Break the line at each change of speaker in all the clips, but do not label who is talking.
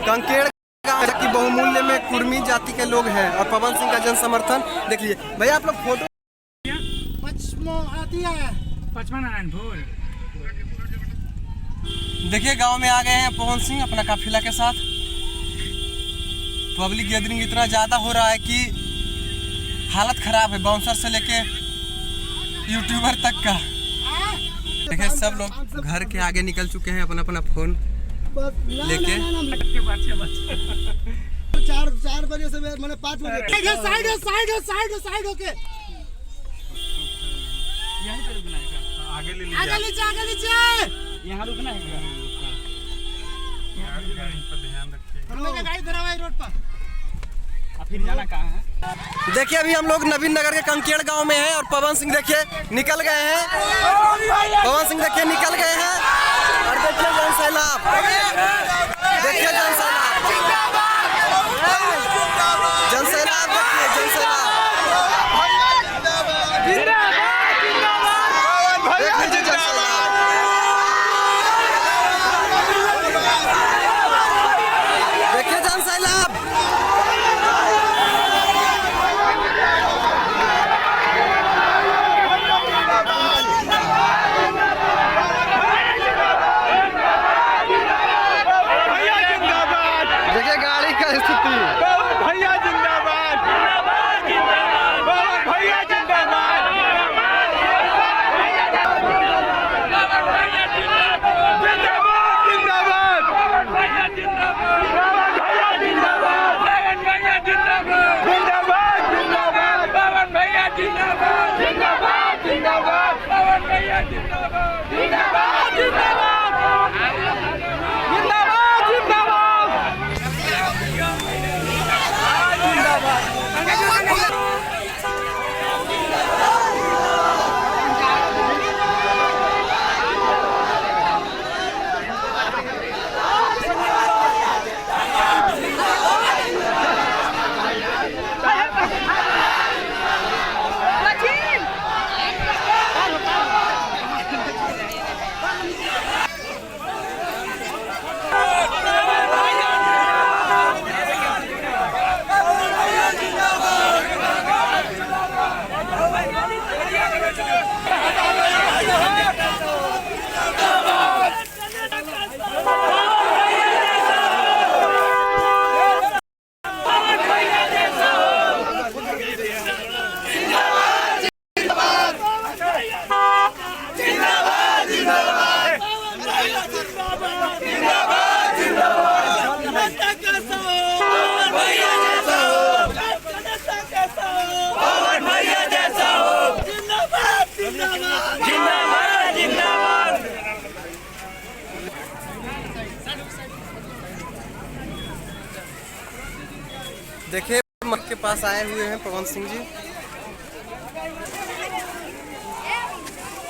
कंकेड़ गाँव की बहुमूल्य में कुर्मी जाति के लोग हैं और पवन सिंह का जन समर्थन देख लीजिए। भैया आप लोग फोटो
पचमन नारायणपुर
देखिए, गांव में आ गए हैं पवन सिंह अपना काफिला के साथ। पब्लिक गैदरिंग इतना ज़्यादा हो रहा है कि हालत खराब है, बाउंसर से लेके यूट्यूबर तक का। देखिए सब लोग घर के आगे निकल चुके हैं अपना अपना फोन लेके।
4 बजे से मैंने 5 बजे साइड होके
यहीं पे रुकना है क्या?
आगे लीजिए
यहाँ रुकना है क्या?
हम लोग गाड़ी धरा हुआ है रोड पर।
फिर जाना कहाँ है?
देखिए अभी हम लोग नवीन नगर के कंकेड़ गांव में हैं और पवन सिंह देखिए निकल गए हैं। पवन सिंह देखिए निकल गए हैं और देखिए जन सैलाब, देखिए जन सैलाब, जन सैलाब, देखिए जन सैलाब। देखिए जन सैलाब। देखिए गाड़ी का स्थिति।
भैया जिंदाबाद, भैया जिंदाबाद,
देखिए मठ के पास आए हुए हैं पवन सिंह जी।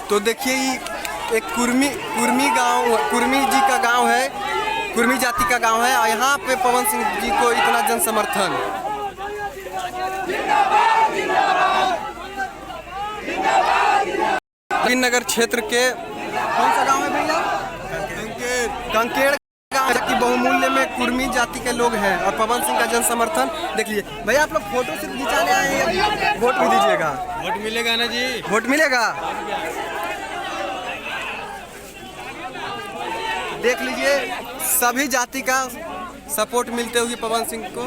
तो देखिए एक कुर्मी गांव, कुर्मी जी का गांव है, कुर्मी जाति का गांव है और यहाँ पे पवन सिंह जी को इतना जन समर्थन। नवीन नगर क्षेत्र के कौन सा गांव है भैया? कंकेड़ गांव की बहुमूल्य में कुर्मी जाति के लोग हैं और पवन सिंह का जन समर्थन देख लीजिए। भैया आप लोग फोटो सिर्फ खिंचाने आए हैं, वोट भी दीजिएगा।
वोट मिलेगा ना जी?
वोट मिलेगा। देख लीजिए सभी जाति का सपोर्ट मिलते हुए पवन सिंह को।